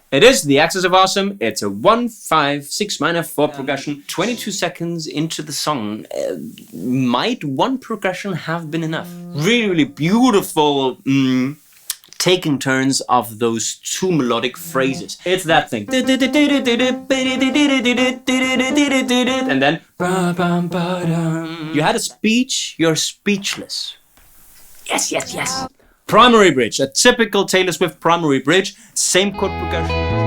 It is the axis of awesome. It's a 1, 5, 6 minor 4 progression. 22 seconds into the song. Might one progression have been enough? Really, really beautiful taking turns of those two melodic phrases. It's that thing. And then you had a speech, you're speechless. Yes, yes, yes. Primary bridge, a typical Taylor Swift primary bridge, same chord progression.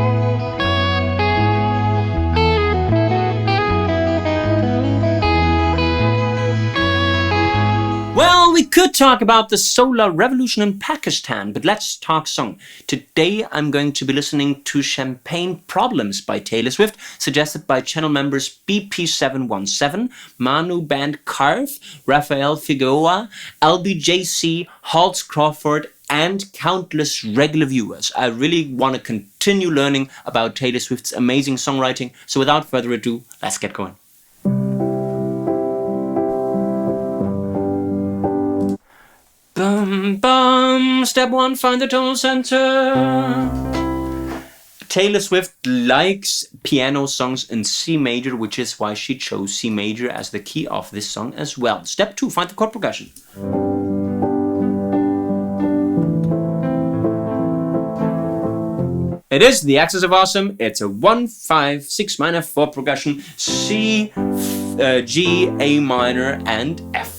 Well, we could talk about the solar revolution in Pakistan, but let's talk song. Today I'm going to be listening to Champagne Problems by Taylor Swift, suggested by channel members BP717, Manu Band Carve, Rafael Figueroa, LBJC, Haltz Crawford, and countless regular viewers. I really want to continue learning about Taylor Swift's amazing songwriting, so without further ado, let's get going. Bum, bum. Step 1, find the tonal center. Taylor Swift likes piano songs in C major, which is why she chose C major as the key of this song as well. Step 2, find the chord progression. It is the axis of awesome. It's a 1, 5, 6 minor 4 progression. C, G, A minor, and F.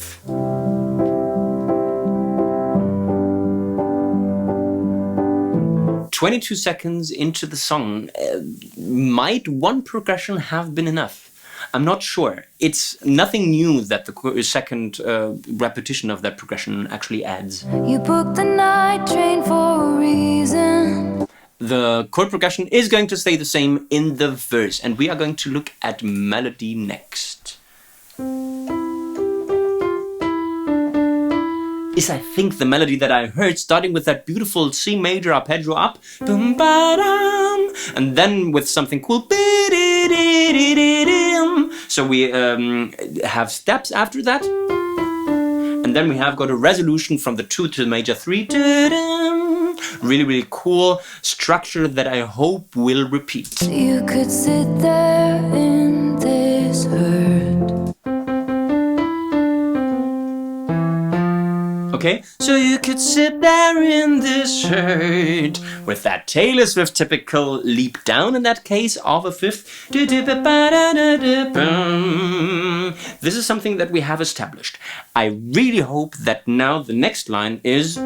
22 seconds into the song, might one progression have been enough? I'm not sure. It's nothing new that the second repetition of that progression actually adds. You booked the night train for a reason. The chord progression is going to stay the same in the verse, and we are going to look at melody next. Is I think the melody that I heard, starting with that beautiful C major arpeggio up, and then with something cool. So we have steps after that, and then we have got a resolution from the 2 to the major 3. Really, really cool structure that I hope will repeat. You could sit there in this hurt. Okay, so you could sit there in this hurt with that Taylor Swift typical leap down in that case of a fifth. This is something that we have established. I really hope that now the next line is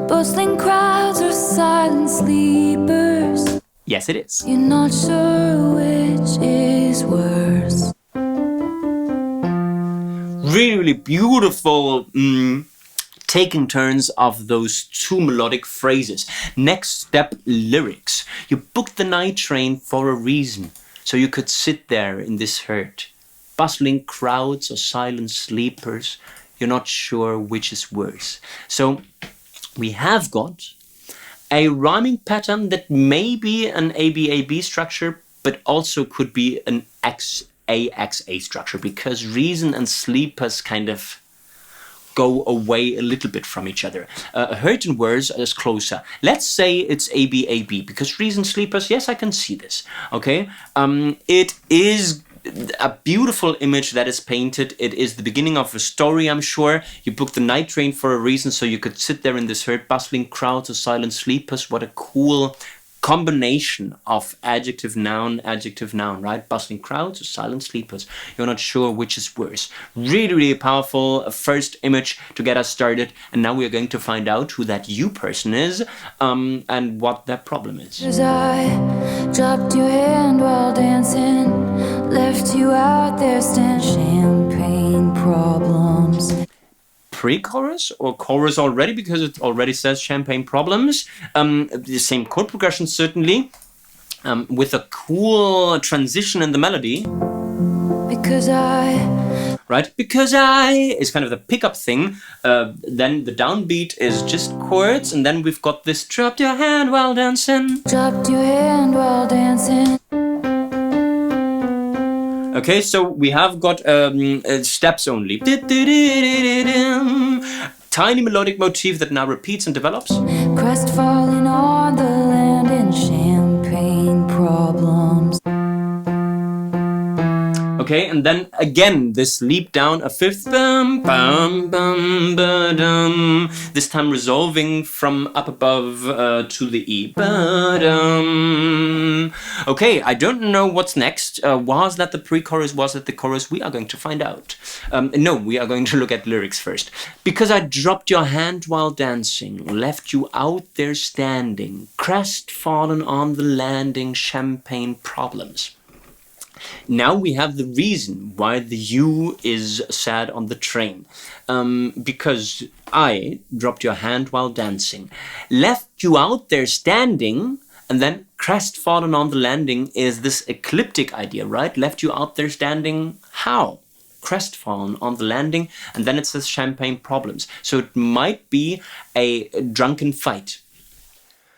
Bustling crowds or silent sleepers. yes, it is. You're not sure which is worse. Really, really beautiful taking turns of those two melodic phrases. Next step, lyrics. You booked the night train for a reason, so you could sit there in this hurt. Bustling crowds or silent sleepers, you're not sure which is worse. So we have got a rhyming pattern that may be an ABAB structure, but also could be an XAXA structure, because reason and sleepers kind of go away a little bit from each other. Hurt and worse is closer. Let's say it's ABAB, because reason, sleepers, yes, I can see this. Okay, it is a beautiful image that is painted. It is the beginning of a story, I'm sure. You booked the night train for a reason, so you could sit there in this hurt, bustling crowds or silent sleepers. What a cool combination of adjective, noun, right? Bustling crowds or silent sleepers. You're not sure which is worse. Really, really powerful first image to get us started. And now we are going to find out who that you person is and what that problem is. 'Cause I dropped your hand while dancing, left you out there standing. Champagne problems. Pre-chorus or chorus already, because it already says champagne problems. The same chord progression certainly, with a cool transition in the melody. Because Right? Because I is kind of the pickup thing. Then the downbeat is just chords, and then we've got this dropped your hand while dancing. dropped your hand while dancing. Okay, so we have got steps only. tiny melodic motif that now repeats and develops. Crestfallen on the land in champagne problems. Okay, and then again this leap down a fifth, bum, bum, bum, ba-dum. This time resolving from up above to the E. Ba-dum. Okay, I don't know what's next. Was that the pre-chorus? Was it the chorus? We are going to find out. No, we are going to look at lyrics first. Because I dropped your hand while dancing, left you out there standing, crestfallen on the landing, champagne problems. Now we have the reason why the you is sad on the train. Because I dropped your hand while dancing, left you out there standing, and then crestfallen on the landing is this ecliptic idea, right? Left you out there standing, how? Crestfallen on the landing, and then it says champagne problems. So it might be a drunken fight.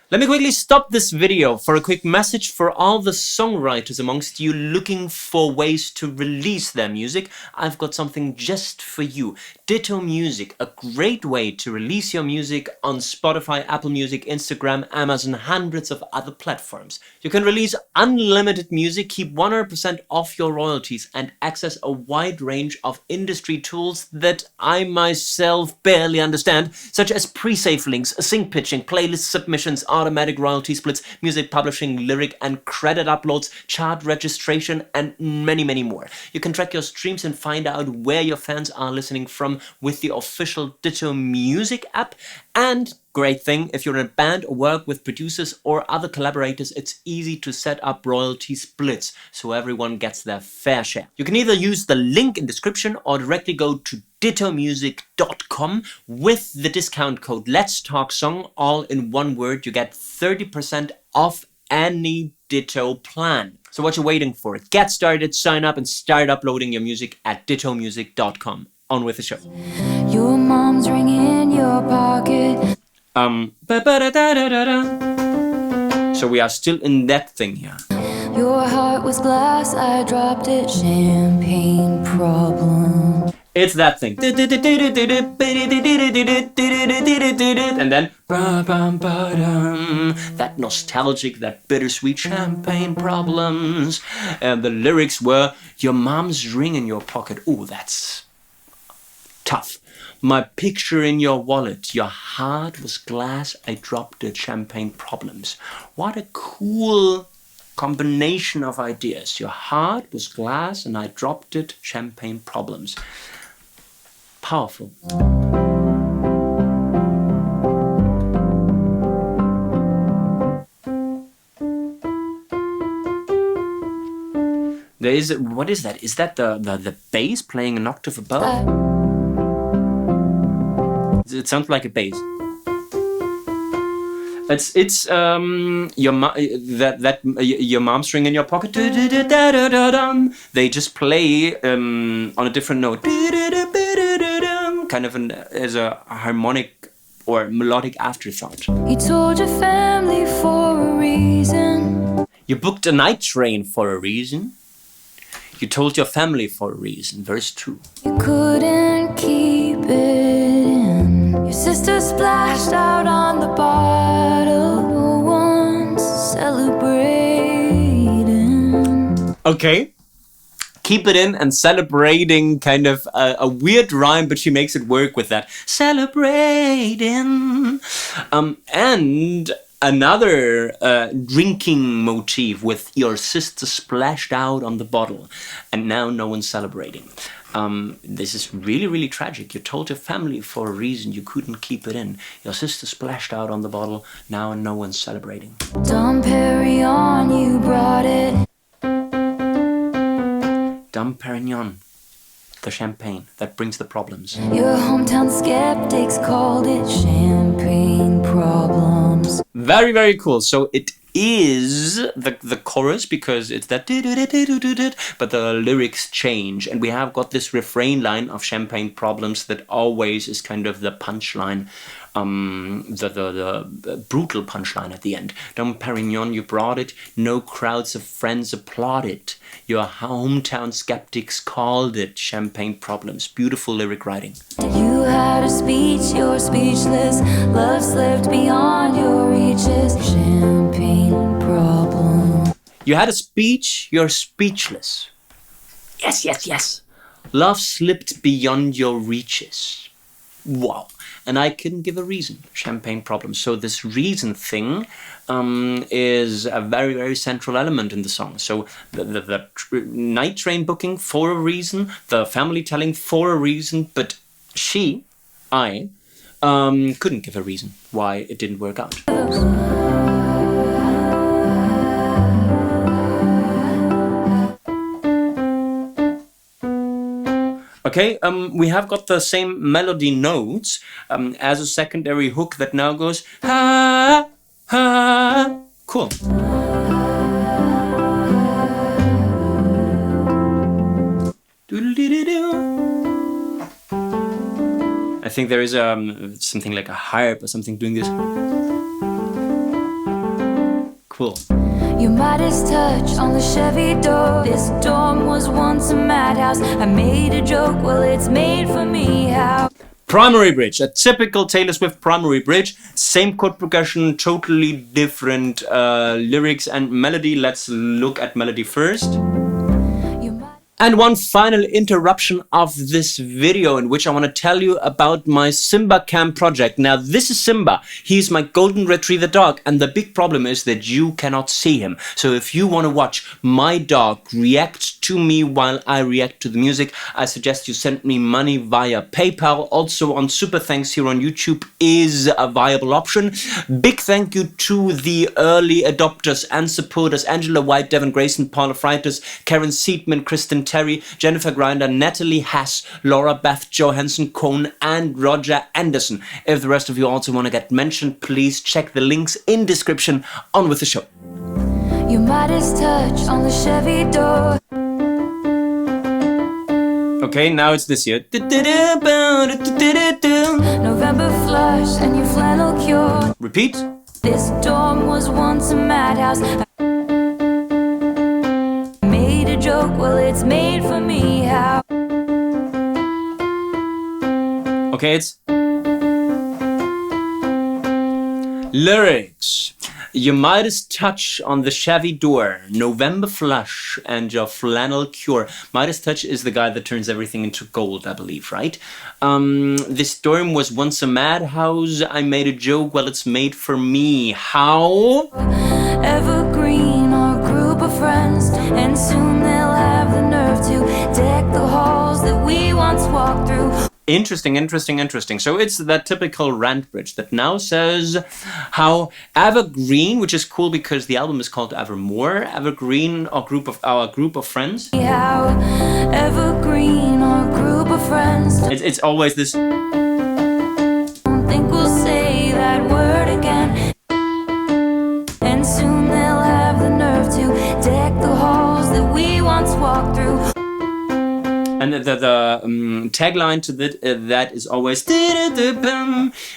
Let me quickly stop this video for a quick message for all the songwriters amongst you looking for ways to release their music. I've got something just for you. Ditto Music, a great way to release your music on Spotify, Apple Music, Instagram, Amazon, hundreds of other platforms. You can release unlimited music, keep 100% off your royalties, and access a wide range of industry tools that I myself barely understand, such as pre-save links, sync pitching, playlist submissions, automatic royalty splits, music publishing, lyric and credit uploads, chart registration, and many, many more. You can track your streams and find out where your fans are listening from with the official Ditto Music app. And great thing, if you're in a band or work with producers or other collaborators, it's easy to set up royalty splits so everyone gets their fair share. You can either use the link in description or directly go to dittomusic.com with the discount code Let's Talk Song, all in one word. You get 30% off any Ditto plan. So what you waiting for? Get started, sign up, and start uploading your music at dittomusic.com. On with the show. Your mom's ring in your pocket. So we are still in that thing here. Your heart was glass, I dropped it. Champagne problem. It's that thing. And then that nostalgic, that bittersweet champagne problems. And the lyrics were your mom's ring in your pocket. Ooh, that's tough. My picture in your wallet. Your heart was glass, I dropped it. Champagne problems. What a cool combination of ideas. Your heart was glass and I dropped it. Champagne problems. Powerful. There is, what is that? Is that the bass playing an octave above? It sounds like a bass. It's your mom's ring in your pocket. They just play on a different note, kind of as a harmonic or melodic afterthought. You told your family for a reason. You booked a night train for a reason. You told your family for a reason. Verse 2. You couldn't keep it in. Your sister splashed out on the bottle. No one's celebrating. Okay. Keep it in and celebrating, kind of a weird rhyme, but she makes it work with that. Celebrating. And another drinking motif with your sister splashed out on the bottle and now no one's celebrating. This is really, really tragic. You told your family for a reason, you couldn't keep it in. Your sister splashed out on the bottle, now no one's celebrating. Dom Perignon, you brought it. Dom Perignon, the champagne that brings the problems. Your hometown skeptics called it champagne problems. Very, very cool. So it is the chorus because it's that but the lyrics change and we have got this refrain line of champagne problems that always is kind of the punchline the brutal punchline at the end. Dom Perignon, you brought it. No crowds of friends applauded. Your hometown skeptics called it. Champagne problems. Beautiful lyric writing. You had a speech, you're speechless. Love slipped beyond your reaches. Champagne problem. You had a speech, you're speechless. Yes, yes, yes. Love slipped beyond your reaches. Wow. And I couldn't give a reason. Champagne problem. So this reason thing is a very, very central element in the song. So the night train booking for a reason, the family telling for a reason, but I couldn't give a reason why it didn't work out. Okay, we have got the same melody notes as a secondary hook that now goes ha ha. Cool. I think there is something like a harp or something doing this. Cool. Your Midas touch on the Chevy door. This dorm was once a madhouse. I made a joke, well it's made for me. How? Primary bridge, a typical Taylor Swift primary bridge. Same chord progression, totally different lyrics and melody. Let's look at melody first. And one final interruption of this video in which I want to tell you about my Simba Cam project. Now this is Simba. He's my golden retriever dog, and the big problem is that you cannot see him. So if you want to watch my dog react to me while I react to the music, I suggest you send me money via PayPal. Also on Super Thanks here on YouTube is a viable option. Big thank you to the early adopters and supporters: Angela White, Devin Grayson, Paula Freitas, Karen Seidman, Kristen Terry, Jennifer Grinder, Natalie Hass, Laura Beth Johansson, Cohn, and Roger Anderson. If the rest of you also want to get mentioned, please check the links in description. On with the show. Your Midas touch on the Chevy door. Okay, now it's this year. November flush and your flannel cure. Repeat. This dorm was once a madhouse. Joke, well it's made for me. How? Okay, it's lyrics. Your Midas touch on the Chevy door, November flush, and your flannel cure. Midas touch is the guy that turns everything into gold, I believe, right? This storm was once a madhouse. I made a joke, well it's made for me. How? Evergreen, our group of friends, and soon they'll have the nerve to deck the halls that we once walked through. Interesting, interesting, interesting. So it's that typical rant bridge that now says how Evergreen, which is cool because the album is called Evermore, Evergreen, our group of friends. How evergreen, our group of friends. It's always this. Don't think we'll say that word again. And soon they'll have the nerve to deck the halls that we once walked through. And the tagline to that is always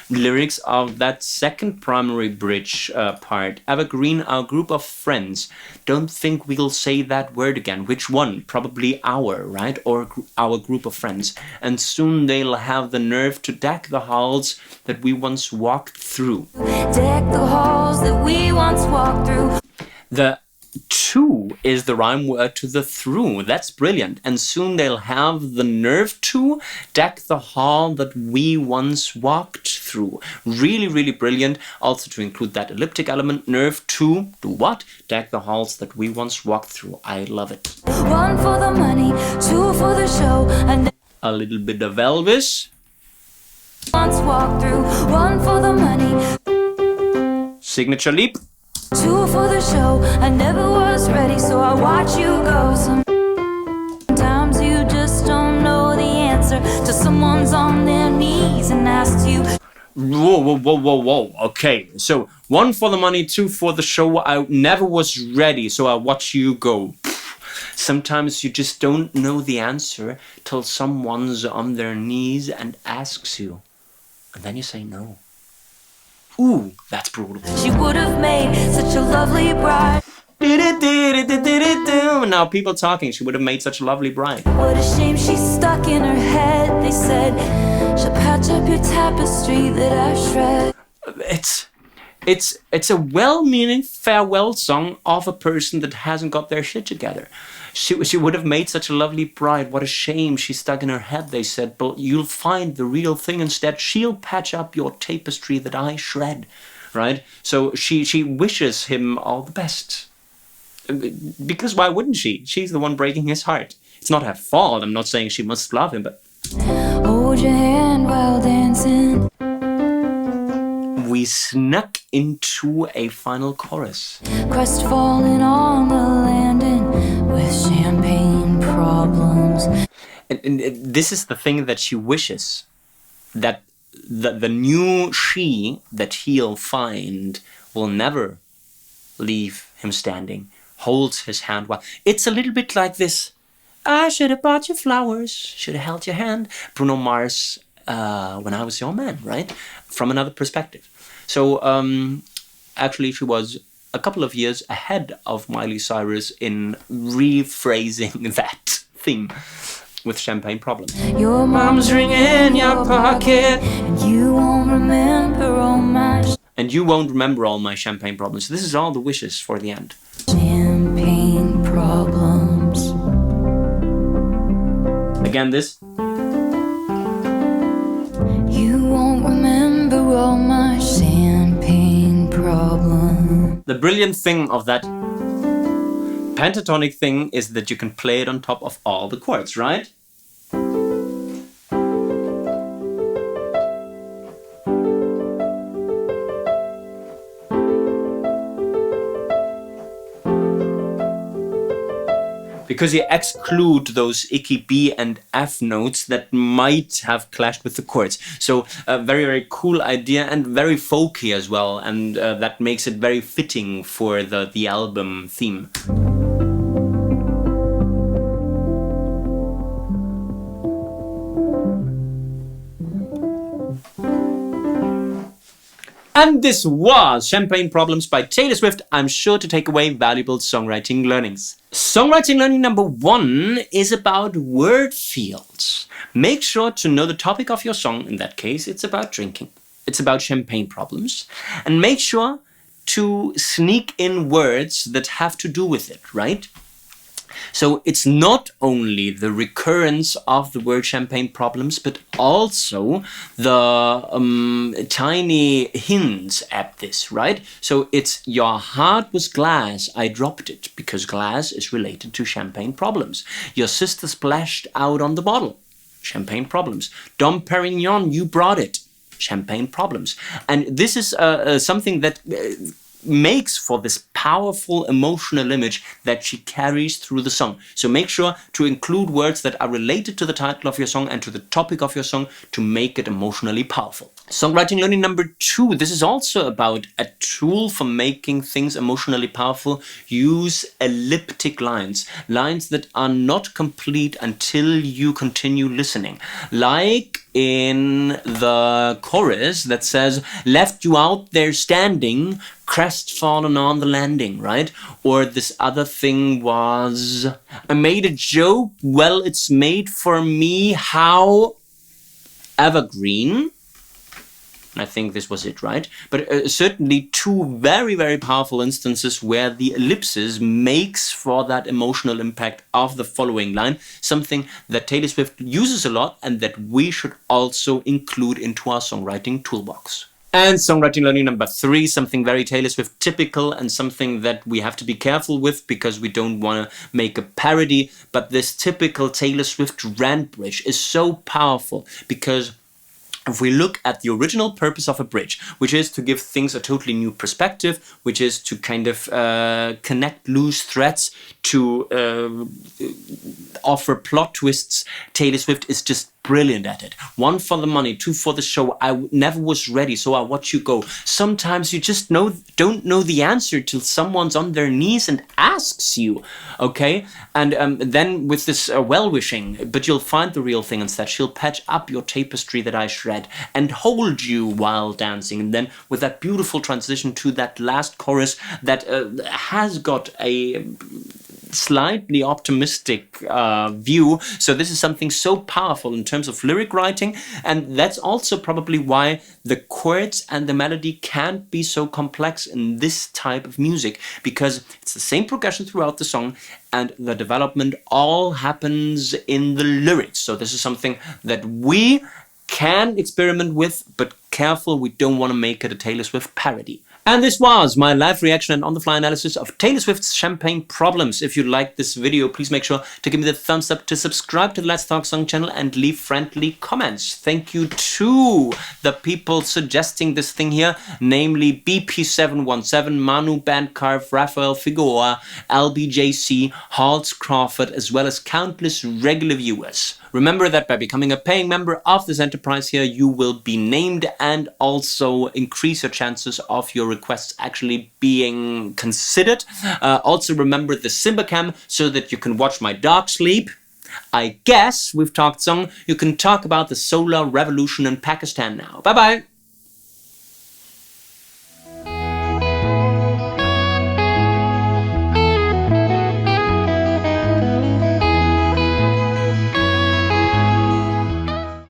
lyrics of that second primary bridge part. Evergreen, our group of friends. Don't think we'll say that word again. Which one? Probably our, right? Or our group of friends. And soon they'll have the nerve to deck the halls that we once walked through. Deck the halls that we once walked through. The to is the rhyme word to the through. That's brilliant. And soon they'll have the nerve to deck the hall that we once walked through. Really, really brilliant. Also to include that elliptic element, nerve to do what? Deck the halls that we once walked through. I love it. One for the money, two for the show. And a little bit of Elvis. Once walked through. One for the money. Signature leap. Two for the show. I never was ready, so I watch you go. Sometimes you just don't know the answer till someone's on their knees and asks you. Whoa, whoa, whoa, whoa, whoa. Okay, so one for the money, two for the show. I never was ready, so I watch you go. Sometimes you just don't know the answer till someone's on their knees and asks you. And then you say no. Ooh, that's brutal. She would have made such a lovely bride. Now people talking, she would have made such a lovely bride. What a shame she's stuck in her head. They said she'll patch up your tapestry that I shred. It's a well-meaning farewell song of a person that hasn't got their shit together. She would have made such a lovely bride. What a shame she's stuck in her head, they said. But you'll find the real thing instead. She'll patch up your tapestry that I shred. Right? So she wishes him all the best. Because why wouldn't she? She's the one breaking his heart. It's not her fault. I'm not saying she must love him, but... Hold your hand while dancing. We snuck into a final chorus. Crestfallen on the landing with champagne problems. And this is the thing that she wishes. That the new she that he'll find will never leave him standing. Holds his hand while... It's a little bit like this. I should have bought you flowers. Should have held your hand. Bruno Mars, When I Was Your Man, right? From another perspective. So, actually, she was a couple of years ahead of Miley Cyrus in rephrasing that theme with Champagne Problems. Your mom's ring in your pocket, and you won't remember all my And you won't remember all my champagne problems. This is all the wishes for the end. champagne problems. Again, this. You won't remember all my champagne problems. The brilliant thing of that pentatonic thing is that you can play it on top of all the chords, right? Because you exclude those icky B and F notes that might have clashed with the chords. So a very, very cool idea and very folky as well. And that makes it very fitting for the album theme. And this was Champagne Problems by Taylor Swift. I'm sure to take away valuable songwriting learnings. Songwriting learning number 1 is about word fields. Make sure to know the topic of your song. In that case, it's about drinking. It's about champagne problems. And make sure to sneak in words that have to do with it, right? So it's not only the recurrence of the word champagne problems, but also the tiny hints at this, right? So it's your heart was glass, I dropped it, because glass is related to champagne problems. Your sister splashed out on the bottle, champagne problems. Dom Perignon, you brought it, champagne problems. And this is something that... makes for this powerful emotional image that she carries through the song. So make sure to include words that are related to the title of your song and to the topic of your song to make it emotionally powerful. Songwriting learning number 2. This is also about a tool for making things emotionally powerful. Use elliptic lines. Lines that are not complete until you continue listening. Like in the chorus that says, left you out there standing, crestfallen on the landing, right? Or this other thing was, I made a joke, well, it's made for me, how evergreen. I think this was it, right? But certainly 2 very, very powerful instances where the ellipsis makes for that emotional impact of the following line, something that Taylor Swift uses a lot and that we should also include into our songwriting toolbox. And songwriting learning number 3, something very Taylor Swift typical and something that we have to be careful with because we don't want to make a parody, but this typical Taylor Swift rant bridge is so powerful because if we look at the original purpose of a bridge, which is to give things a totally new perspective, which is to kind of connect loose threads, to offer plot twists, Taylor Swift is just brilliant at it. 1 for the money, 2 for the show. I never was ready, so I watch you go. Sometimes you just don't know the answer till someone's on their knees and asks you, okay? And then with this well-wishing, but you'll find the real thing instead. She'll patch up your tapestry that I shred and hold you while dancing. And then with that beautiful transition to that last chorus that has got a slightly optimistic view. So this is something so powerful in terms of lyric writing, and that's also probably why the chords and the melody can't be so complex in this type of music, because it's the same progression throughout the song and the development all happens in the lyrics. So this is something that we can experiment with, but careful, we don't want to make it a Taylor Swift parody. And this was my live reaction and on-the-fly analysis of Taylor Swift's Champagne Problems. If you liked this video, please make sure to give me the thumbs up, to subscribe to the Let's Talk Song channel, and leave friendly comments. Thank you to the people suggesting this thing here, namely BP717, Manu Bandcarf, Raphael Figueroa, LBJC, Halls Crawford, as well as countless regular viewers. Remember that by becoming a paying member of this enterprise here, you will be named and also increase your chances of your requests actually being considered. Also remember the Simba Cam so that you can watch my dog sleep. I guess we've talked song. You can talk about the solar revolution in Pakistan now. Bye bye.